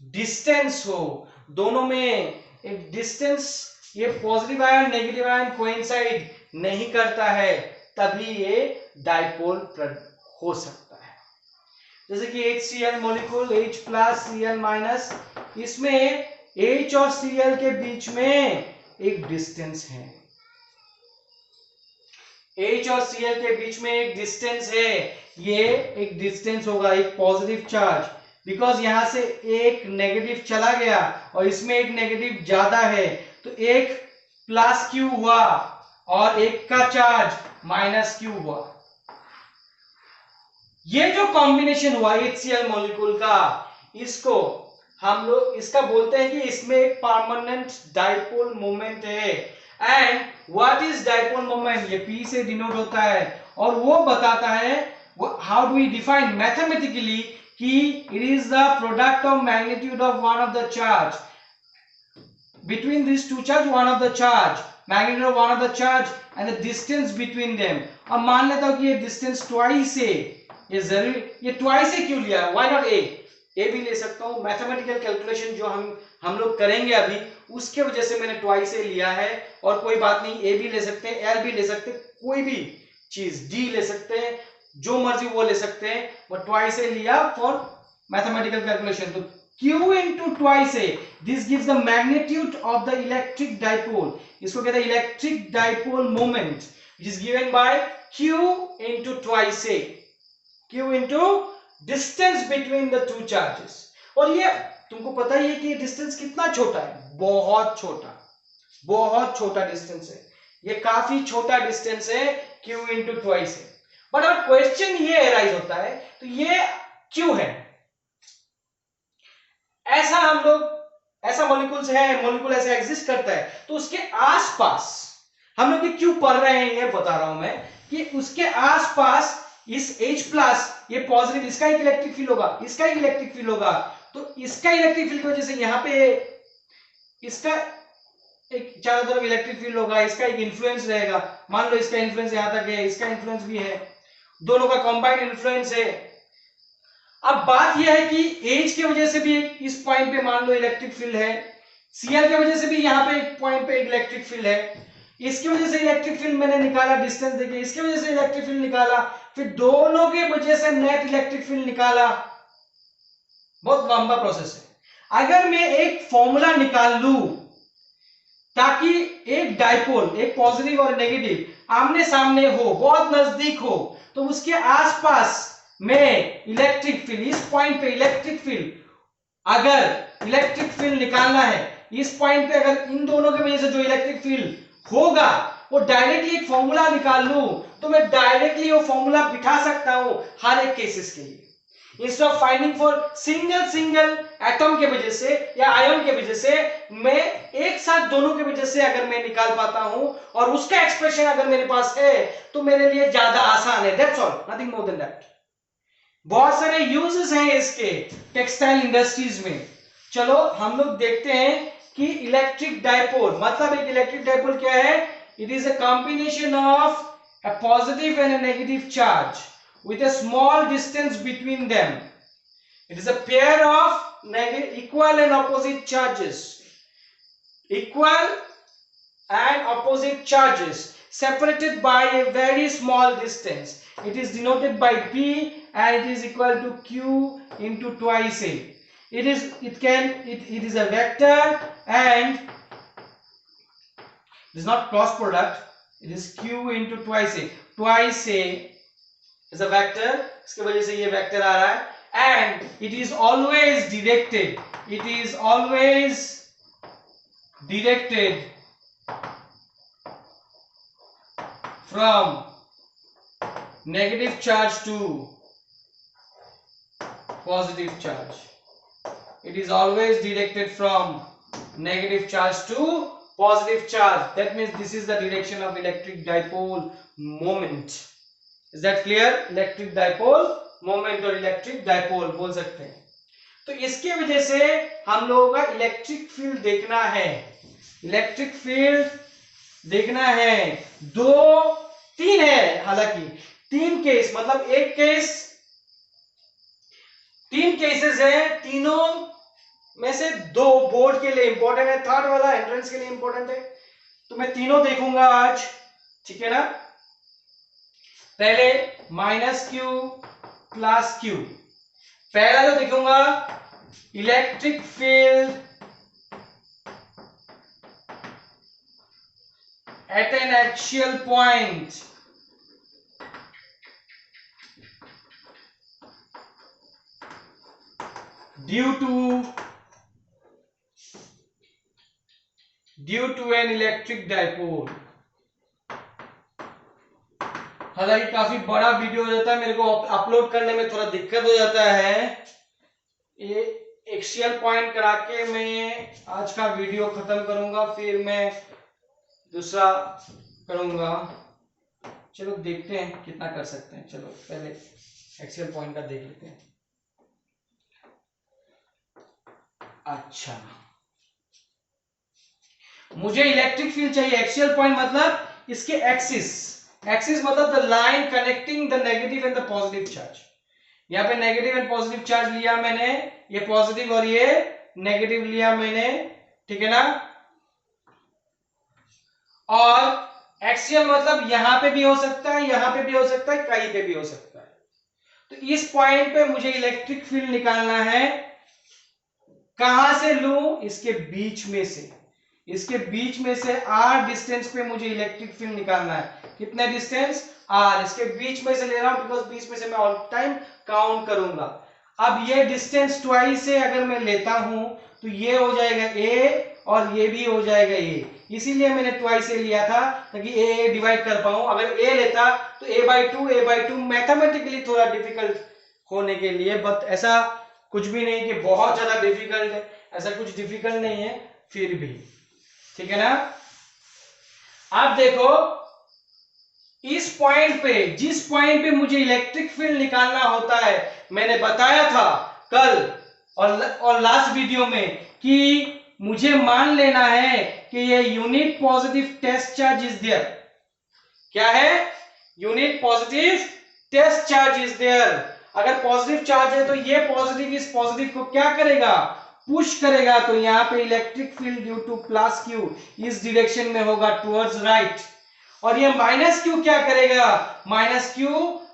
डिस्टेंस हो, दोनों में एक डिस्टेंस, ये positive ion negative ion coincide नहीं करता है, तभी ये डाइपोल हो सकता है। जैसे कि HCl molecule, H plus Cl minus, इसमें H और Cl के बीच में एक डिस्टेंस है, H और Cl के बीच में एक डिस्टेंस है, ये एक डिस्टेंस होगा, एक पॉजिटिव चार्ज, बिकॉज यहां से एक नेगेटिव चला गया और इसमें एक नेगेटिव ज्यादा है, तो एक प्लस क्यू हुआ और एक का चार्ज माइनस क्यू हुआ। ये जो कॉम्बिनेशन हुआ HCl मॉलिक्यूल का, इसको हम लोग इसका बोलते हैं कि इसमें एक परमानेंट डाइपोल मोमेंट है। And what is dipole moment? ये P से डिनोट होता है, और वो बताता है, how do we define mathematically, कि it is the product of magnitude of one of the charge between these two charge, one of the charge, magnitude of one of the charge and the distance between them। अब मान लेता हूं कि ये distance twice है, ये जरूरी, ये ट्वाइस है क्यों लिया? व्हाई नॉट ए भी ले सकता हूं। मैथमेटिकल कैलकुलेशन जो हम लोग करेंगे अभी, उसके वजह से मैंने ट्वाइस ए लिया है, और कोई बात नहीं, ए भी ले सकते हैं, एल भी ले सकते हैं, कोई भी चीज, डी ले सकते हैं, जो मर्जी वो ले सकते हैं, बट ट्वाइस ए लिया फॉर मैथमेटिकल कैलकुलेशन। तो Q into twice A, this gives the magnitude of the electric dipole, इसको कहते हैं electric dipole moment, which is given by Q into twice A, Q into distance between the two charges। और ये तुमको पता ही है कि ये डिस्टेंस कितना छोटा है, बहुत छोटा, बहुत छोटा डिस्टेंस है, ये काफी छोटा डिस्टेंस है, Q into twice A। But अब क्वेश्चन ये अराइज होता है, तो ये क्यों है? ऐसा हम लोग, ऐसा मॉलिक्यूल्स है, मॉलिक्यूल ऐसा एग्जिस्ट करता है, तो उसके आसपास हम लोग ये क्यों पढ़ रहे हैं, ये बता रहा हूं मैं, कि उसके आसपास इस H प्लस, ये पॉजिटिव, इसका एक इलेक्ट्रिक फील्ड होगा, इसका एक इलेक्ट्रिक फील्ड होगा, तो इसका इलेक्ट्रिक फील्ड की वजह से यहां पे इसका एक चारों तरफ इलेक्ट्रिक फील्ड होगा, इसका एक इन्फ्लुएंस रहेगा। मान लो इसका इन्फ्लुएंस यहां तक है, इसका इन्फ्लुएंस भी है, दोनों का कंबाइंड इन्फ्लुएंस है। अब बात यह है कि H की वजह से भी इस पॉइंट पे मान लो इलेक्ट्रिक फील्ड है, Cl की वजह से भी यहाँ पे एक पॉइंट पे इलेक्ट्रिक फील्ड है, इसकी वजह से इलेक्ट्रिक फील्ड मैंने निकाला, डिस्टेंस देखिए, इसकी वजह से इलेक्ट्रिक फील्ड निकाला, फिर दोनों के वजह से नेट इलेक्ट्रिक फील्ड निकाला, बहुत लंबा प्रोसेस है। अगर मैं एक फॉर्मूला निकाल लूं ताकि एक डाइपोल, एक पॉजिटिव और नेगेटिव आमने सामने हो, बहुत नजदीक हो, तो उसके आसपास में इलेक्ट्रिक फील्ड, इस पॉइंट पे इलेक्ट्रिक फील्ड, अगर इलेक्ट्रिक फील्ड निकालना है इस पॉइंट पे, अगर इन दोनों के वजह से जो इलेक्ट्रिक फील्ड होगा वो डायरेक्टली एक फॉर्मूला निकाल लूं, तो मैं डायरेक्टली वो फॉर्मूला बिठा सकता हूं हर एक केसेस के लिए, instead of finding for single atom के वजह से या आयन के वजह से, मैं एक साथ दोनों के वजह से अगर मैं निकाल पाता हूं और उसका एक्सप्रेशन अगर मेरे पास है तो मेरे लिए ज्यादा आसान है। That's all, nothing more than that. बहुत सारे यूजेस हैं इसके टेक्सटाइल इंडस्ट्रीज में। चलो हम लोग देखते हैं कि इलेक्ट्रिक डाइपोल मतलब, एक इलेक्ट्रिक डाइपोल क्या है? It is a combination of a positive and a negative charge with a small distance between them. It is a pair of equal and opposite charges. Equal and opposite charges separated by a very small distance. It is denoted by P and it is equal to Q into twice A. It is a vector and it is not cross product. It is Q into twice A. Twice A is a vector, इसके वजह से ये vector आ रहा है, and it is always directed, it is always directed from negative charge to positive charge. It is always directed from negative charge to positive charge. That means this is the direction of electric dipole moment. Is that clear? Electric dipole moment और electric dipole बोल सकते हैं। तो इसके वजह से हम लोगों का इलेक्ट्रिक फील्ड देखना है, इलेक्ट्रिक फील्ड देखना है। तीन है, हालांकि तीन केस, मतलब एक केस, तीन केसेस है, तीनों में से दो बोर्ड के लिए इंपॉर्टेंट है, थर्ड वाला एंट्रेंस के लिए इंपॉर्टेंट है। तो मैं तीनों देखूंगा आज, ठीक है ना। पहले -q + q, पहला जो देखूंगा electric field at an axial point due to an electric dipole. हालांकि काफी बड़ा वीडियो हो जाता है, मेरे को अपलोड करने में थोड़ा दिक्कत हो जाता है। ये एक्सियल पॉइंट करा के मैं आज का वीडियो खत्म करूंगा, फिर मैं दूसरा करूंगा। चलो देखते हैं कितना कर सकते हैं। चलो पहले एक्सियल पॉइंट का देख लेते हैं। अच्छा, मुझे इलेक्ट्रिक फील्ड चाहिए। एक्सियल पॉइंट मतलब इसके एक्सिस मतलब the line connecting the negative and the positive charge. यहाँ पे नेगेटिव एंड पॉजिटिव चार्ज लिया मैंने, ये पॉजिटिव और ये नेगेटिव लिया मैंने, ठीक है ना। और एक्सियल मतलब यहां पे भी हो सकता है, यहां पे भी हो सकता है, कहीं पे भी हो सकता है। तो इस पॉइंट पे मुझे इलेक्ट्रिक फील्ड निकालना है। कहां से लूं? इसके बीच में से, इसके बीच में से r डिस्टेंस पे मुझे इलेक्ट्रिक फील्ड निकालना है। कितने डिस्टेंस? r। इसके बीच में से ले रहा हूं बिकॉज बीच में से मैं ऑल टाइम काउंट करूंगा। अब ये डिस्टेंस ट्वाइस से अगर मैं लेता हूं तो ये हो जाएगा a और ये भी हो जाएगा a, इसीलिए मैंने ट्वाइस से लिया था ताकि a डिवाइड कर पाऊं। अगर a लेता तो a/2 मैथमेटिकली थोड़ा डिफिकल्ट होने के लिए, बट ऐसा कुछ भी नहीं कि बहुत ज्यादा डिफिकल्ट है, ऐसा कुछ डिफिकल्ट नहीं है फिर भी, ठीक है ना। आप देखो इस पॉइंट पे, जिस पॉइंट पे मुझे इलेक्ट्रिक फील्ड निकालना होता है, मैंने बताया था कल और लास्ट वीडियो में कि मुझे मान लेना है कि ये unit positive test charge is there. क्या है? Unit positive test charge is there. अगर पॉजिटिव चार्ज है तो ये पॉजिटिव इस पॉजिटिव को क्या करेगा? पुश करेगा। तो यहाँ पे electric field due to +q इस डायरेक्शन में होगा, टुवर्ड्स राइट। और ये -q क्या करेगा? -q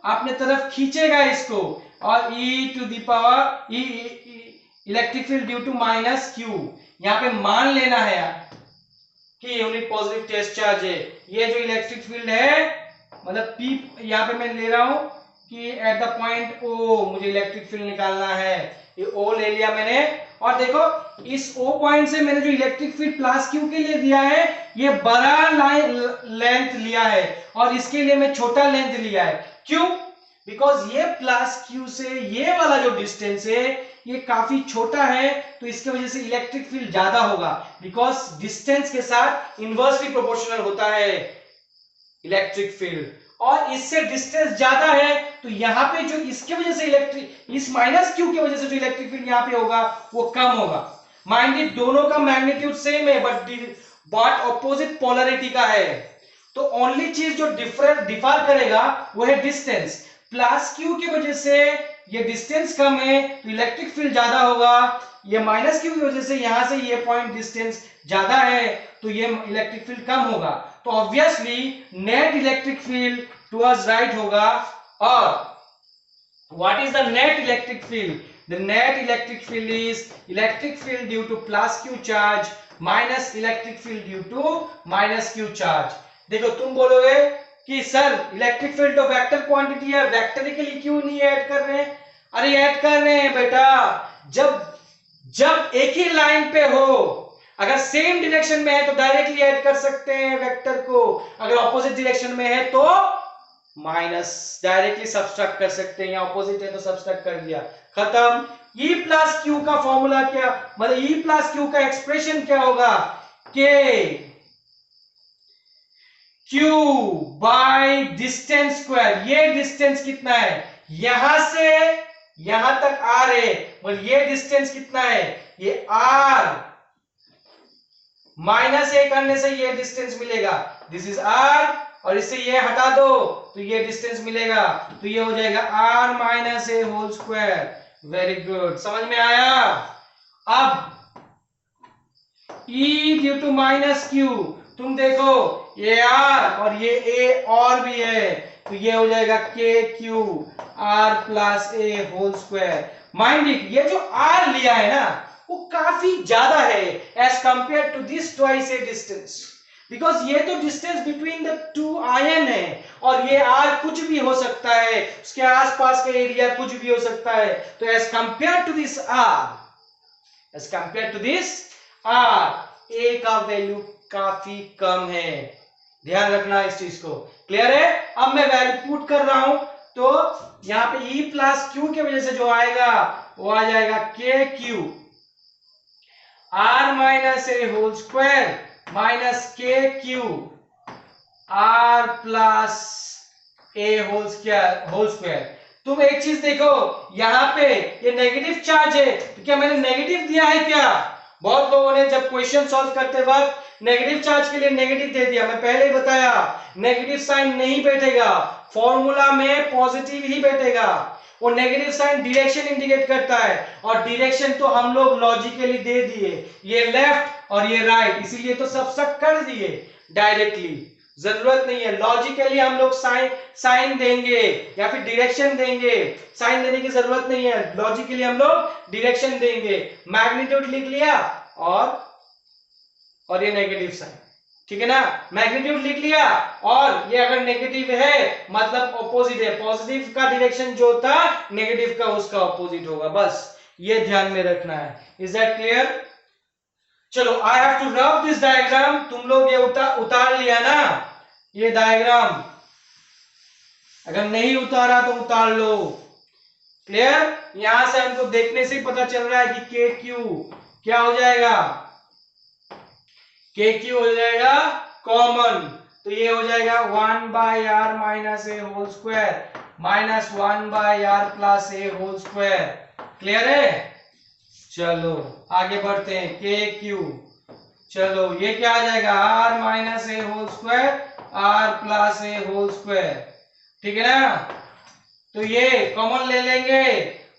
अपने तरफ खींचेगा इसको, और e to the power electric field due to minus Q, यहाँ पे मान लेना है यार कि यूनिट पॉजिटिव टेस्ट चार्ज है। ये जो इलेक्ट्रिक फील्ड है मतलब P, यहाँ पे मैं ले रहा हूं कि एट द पॉइंट O मुझे इलेक्ट्रिक फील्ड निकालना है, ये O ले लिया मैंने। और देखो इस O पॉइंट से मैंने जो इलेक्ट्रिक फील्ड प्लस क्यू के लिए दिया है ये बड़ा लेंथ लिया है और इसके लिए मैं छोटा लेंथ लिया है। क्यों? बिकॉज ये प्लस क्यू से ये वाला जो डिस्टेंस है ये काफी छोटा है, तो इसके वजह से इलेक्ट्रिक फील्ड ज्यादा होगा, बिकॉज डिस्टेंस के साथ इनवर्सली प्रोपोर्शनल होता है इलेक्ट्रिक फील्ड। और इससे डिस्टेंस ज्यादा है तो यहाँ पे जो इसके वजह से इलेक्ट्रिक इस माइनस क्यू की वजह से जो इलेक्ट्रिक फील्ड यहाँ पे होगा वो कम होगा। माइंड इट दोनों का मैग्नीट्यूड सेम है बट ऑपोजिट पोलैरिटी का है, तो ओनली चीज जो डिफर करेगा वो है डिस्टेंस। प्लस क्यू की वजह से ये डिस्टेंस कम है तो इलेक्ट्रिक फील्ड ज्यादा होगा, ये माइनस क्यू की वजह से यहां से ये पॉइंट डिस्टेंस ज्यादा है तो ये इलेक्ट्रिक फील्ड कम होगा, तो obviously net electric field towards right होगा। और what is the net electric field? The net electric field is electric field due to plus Q charge minus electric field due to minus Q charge. देखो तुम बोलोगे कि sir electric field तो vector quantity है, vectorially क्यों नहीं add कर रहे हैं? अरे ऐड कर रहे हैं बेटा, जब एक ही लाइन पे हो, अगर सेम डायरेक्शन में है तो डायरेक्टली ऐड कर सकते हैं वेक्टर को, अगर ऑपोजिट डायरेक्शन में है तो माइनस डायरेक्टली सब्ट्रैक्ट कर सकते हैं, या ऑपोजिट है तो सब्ट्रैक्ट कर दिया, खत्म। E प्लस क्यू का फॉर्मूला क्या, मतलब E प्लस क्यू का एक्सप्रेशन क्या होगा? के Q बाय डिस्टेंस स्क्वायर। ये डिस्टेंस कितना है? यहां से यहां तक R है, मतलब ये डिस्टेंस कितना है? ये R माइनस ए करने से ये डिस्टेंस मिलेगा, दिस इज R, और इससे ये हटा दो तो ये डिस्टेंस मिलेगा, तो ये हो जाएगा R minus A whole square. Very good, समझ में आया? अब E due to minus Q, तुम देखो ये R और ये A और भी है, तो ये हो जाएगा K Q R plus A whole square. Mind it, ये जो R लिया है ना वो काफी ज्यादा है as compared to this twice A distance, because ये तो distance between the two ion है और ये R कुछ भी हो सकता है, उसके आसपास का एरिया कुछ भी हो सकता है, तो as compared to this R A का वैल्यू काफी कम है, ध्यान रखना इस चीज को। क्लियर है? अब मैं वैल्यू पुट कर रहा हूं तो यहां पे E प्लस क्यू की वजह से जो आएगा वो आ जाएगा K Q R minus A whole square minus के Q R plus A whole square. तुम एक चीज देखो, यहां पे ये नेगेटिव चार्ज है, तो क्या मैंने नेगेटिव दिया है क्या? बहुत लोगों ने जब क्वेश्चन सॉल्व करते वक्त नेगेटिव चार्ज के लिए नेगेटिव दे दिया। मैं पहले ही बताया नेगेटिव साइन नहीं बैठेगा, फॉर्मूला में पॉजिटिव ही बैठेगा। वो नेगेटिव साइन डायरेक्शन इंडिकेट करता है और डायरेक्शन तो हम लोग लॉजिकली दे दिए, ये लेफ्ट और ये राइट, इसीलिए तो सब कर दिए डायरेक्टली, जरूरत नहीं है लॉजिकली हम लोग साइन देंगे या फिर डायरेक्शन देंगे, साइन देने की जरूरत नहीं है, लॉजिकली हम लोग डायरेक्शन देंगे। मैग्नीट्यूड लिख लिया और ये नेगेटिव साइन, ठीक है ना, मैग्नीट्यूड लिख लिया और ये अगर नेगेटिव है मतलब ऑपोजिट है, पॉजिटिव का डायरेक्शन जो था नेगेटिव का उसका ऑपोजिट होगा, बस ये ध्यान में रखना है। Is that clear? चलो I have to rub this diagram, तुम लोग ये उतार लिया ना ये डायग्राम, अगर नहीं उतारा तो उतार लो। क्लियर? यहां से हमको देखने से ही पता चल रहा है कि के क्यू क्या हो जाएगा, के क्यू हो जाएगा कॉमन, तो ये हो जाएगा 1 by R minus A whole square minus 1 by R plus A whole square. Clear है? चलो आगे बढ़ते हैं, के क्यू, चलो ये क्या आ जाएगा R minus A whole square R plus A whole square, ठीक है ना, तो ये कॉमन ले लेंगे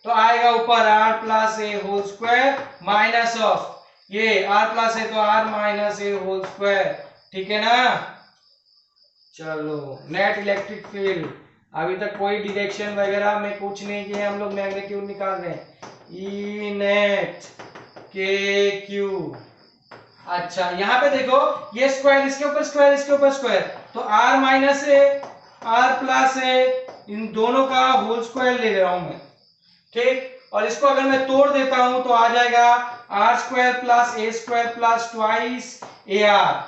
तो आएगा ऊपर R plus A whole square minus of ये आर प्लस है तो R minus A whole square, ठीक है ना। चलो नेट इलेक्ट्रिक फील्ड, अभी तक कोई डायरेक्शन वगैरह में कुछ नहीं किया, हम लोग मैग्नीट्यूड निकाल रहे हैं, ई नेट के क्यू। अच्छा यहां पे देखो ये स्क्वायर इसके ऊपर स्क्वायर इसके ऊपर स्क्वायर, तो R minus A R plus A इन दोनों का होल स्क्वायर ले रहा हूं मैं, ठीक। और इसको अगर मैं तोड़ देता हूं तो आ जाएगा R square plus A square plus twice A R,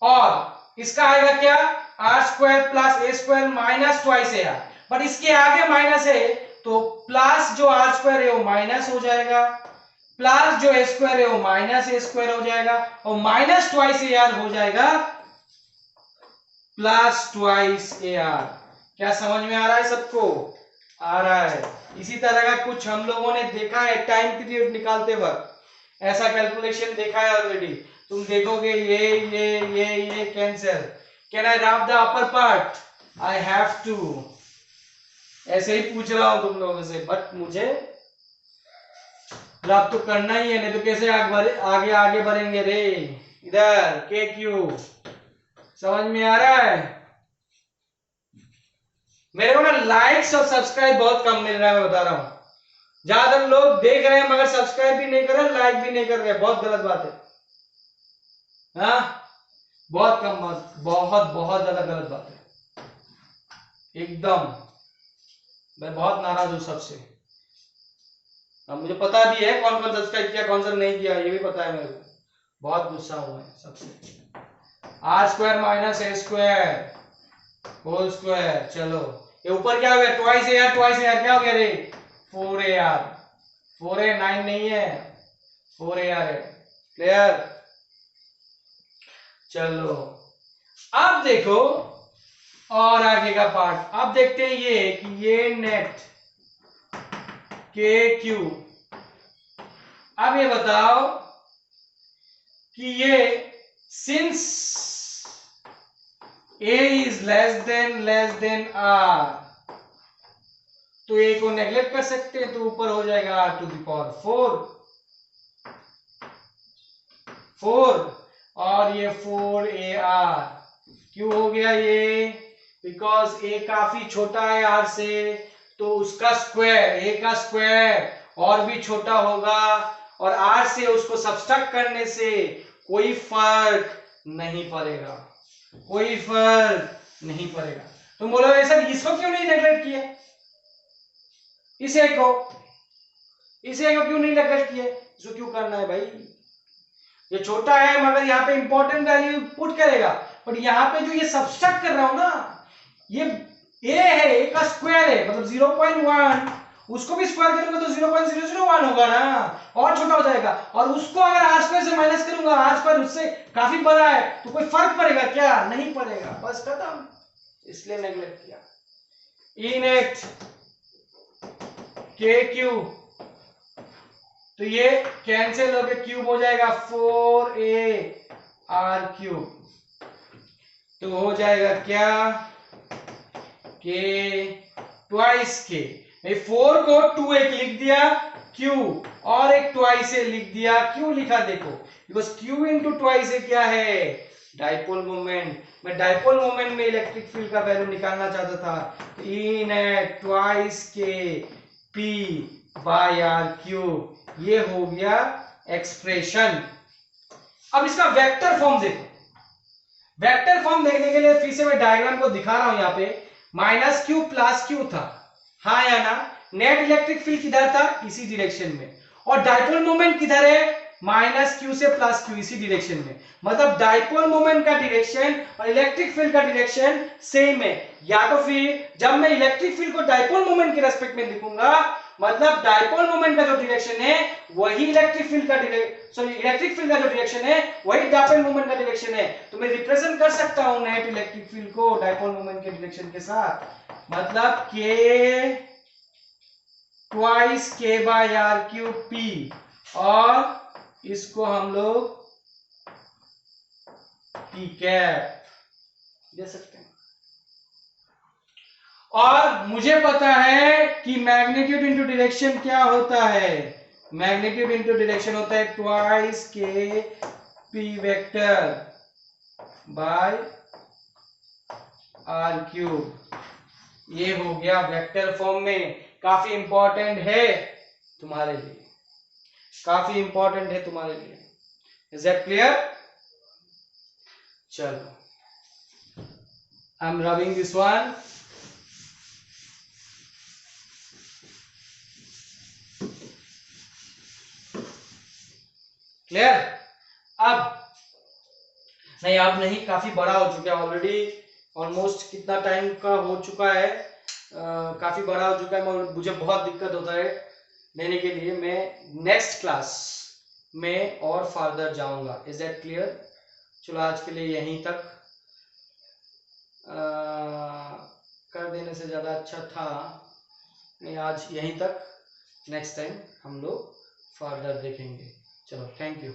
और इसका आएगा क्या R square plus A square minus twice A R, but इसके आगे माइनस है तो प्लस जो आर स्क्वायर है वो माइनस हो जाएगा, प्लस जो ए स्क्वायर है वो माइनस ए स्क्वायर हो जाएगा, और माइनस ट्वाइस ए आर हो जाएगा प्लस ट्वाइस ए आर। क्या समझ में आ रहा है सबको? आ रहा है। इसी तरह का कुछ हम लोगों ने देखा है टाइम पीरियड निकालते वक्त, ऐसा कैलकुलेशन देखा है ऑलरेडी। तुम देखोगे ये cancel, can I rub the upper part, I have to. ऐसे ही पूछ रहा हूं तुम लोगों से, बट मुझे रब तो करना ही है, नहीं तो कैसे आगे आगे बढ़ेंगे रे। इधर के क्यू समझ में आ रहा है? मेरे को ना लाइक्स और सब्सक्राइब बहुत कम मिल रहा है, मैं बता रहा हूं। ज्यादातर लोग देख रहे हैं मगर सब्सक्राइब भी नहीं कर रहे, लाइक भी नहीं कर रहे, बहुत गलत बात है। हाँ बहुत कम, बहुत बहुत ज्यादा गलत बात है एकदम। मैं बहुत नाराज हूं सबसे। अब मुझे पता भी है कौन कौन सब्सक्राइब किया कौन सा नहीं किया, ये भी पता है मेरे को। बहुत गुस्सा हुआ है सबसे। R square minus A square whole square, चलो ये ऊपर क्या हो गया twice A R, twice A R क्या हो गया रे 4 ए आर, 4 ए 9 नहीं है 4 ए आर है। क्लियर? चलो अब देखो और आगे का पार्ट, अब देखते हैं ये कि ये नेट के क्यू। अब ये बताओ कि ये since a is less than r, तो a को नेग्लेक्ट कर सकते हैं, तो ऊपर हो जाएगा r टू द पावर 4 और ये 4ar। क्यों हो गया ये? बिकॉज a काफी छोटा है r से, तो उसका स्क्वायर a का स्क्वायर और भी छोटा होगा, और r से उसको सब्सट्रैक्ट करने से कोई फर्क नहीं पड़ेगा, कोई फर्क नहीं पड़ेगा। तुम बोलोगे सर इसको क्यों नहीं नेगलेक्ट किया, इसे को क्यों नहीं नेगलेक्ट किया? इसको क्यों करना है भाई? ये छोटा है मगर यहाँ पे इंपॉर्टेंट वैल्यू पुट करेगा, बट यहाँ पे जो ये सब्सट्रैक्ट कर रहा हूं ना, ये a है, a का स्क्वायर है मतलब 0.1, उसको भी स्क्वायर करूंगा तो 0.001 होगा ना, और छोटा हो जाएगा। और उसको अगर आर स्क्वायर से माइनस करूंगा, आर स्क्वायर उससे काफी बड़ा है, तो कोई फर्क पड़ेगा क्या? नहीं पड़ेगा, बस खत्म। इसलिए नेगलेक्ट किया। ई नेट के क्यू, तो ये कैंसिल होकर क्यूब हो जाएगा 4ar क्यूब, तो हो जाएगा क्या के ट्वाइस के। 4 को 2 एक लिख दिया q और एक ट्वाइस ए लिख दिया। क्यों लिखा देखो, बिकॉज q इंटू ट्वाइस ए क्या है? Dipole moment. मैं डाइपोल मोमेंट में इलेक्ट्रिक फील्ड का वैल्यू निकालना चाहता था। ई नेट ट्वाइस के p बाय आर क्यूब, ये हो गया एक्सप्रेशन। अब इसका वेक्टर फॉर्म देखो। वेक्टर फॉर्म देखने के लिए फिर से मैं डायग्राम को दिखा रहा हूं। यहाँ पे माइनस क्यू प्लस क्यू था, हाँ या ना? नेट इलेक्ट्रिक फील्ड किधर था? इसी डायरेक्शन में। और डाइपोल मोमेंट किधर है? माइनस क्यू से प्लस क्यू, इसी डायरेक्शन में। मतलब डाइपोल मोमेंट का डायरेक्शन और इलेक्ट्रिक फील्ड का डायरेक्शन सेम है। या तो फिर जब मैं इलेक्ट्रिक फील्ड को डाइपोल मोमेंट के रेस्पेक्ट में लिखूंगा, मतलब डाइपोल मोमेंट का जो डायरेक्शन है वही इलेक्ट्रिक फील्ड का इलेक्ट्रिक फील्ड का जो डायरेक्शन है वही डाइपोल मोमेंट का डायरेक्शन है। तो मैं रिप्रेजेंट कर सकता हूं नेट इलेक्ट्रिक फील्ड को डाइपोल मोमेंट के डायरेक्शन के साथ। मतलब के ट्वाइस के बाय आर क्यूब पी, और इसको हम लोग पी कैप दे सकते हैं। और मुझे पता है कि मैग्नीट्यूड इंटू डायरेक्शन क्या होता है? मैग्नीट्यूड इंटू डायरेक्शन होता है twice K P vector by R cube. ये हो गया वेक्टर फॉर्म में, काफी इंपॉर्टेंट है। तुम्हारे लिए, काफी इंपॉर्टेंट है तुम्हारे लिए। Is that clear? चलो, I am rubbing this one. Clear? अब नहीं, अब नहीं, काफी बड़ा हो चुका है ऑलरेडी, ऑलमोस्ट कितना टाइम का हो चुका है, काफी बड़ा हो चुका है, मुझे बहुत दिक्कत होता है लेने के लिए। मैं नेक्स्ट क्लास में और फर्दर जाऊंगा। Is that clear? चलो आज के लिए यहीं तक कर देने से ज़्यादा अच्छा था, नहीं आज यहीं तक, नेक्स्ट टाइम हम लोग फर्दर देखेंगे। चलो, थैंक यू।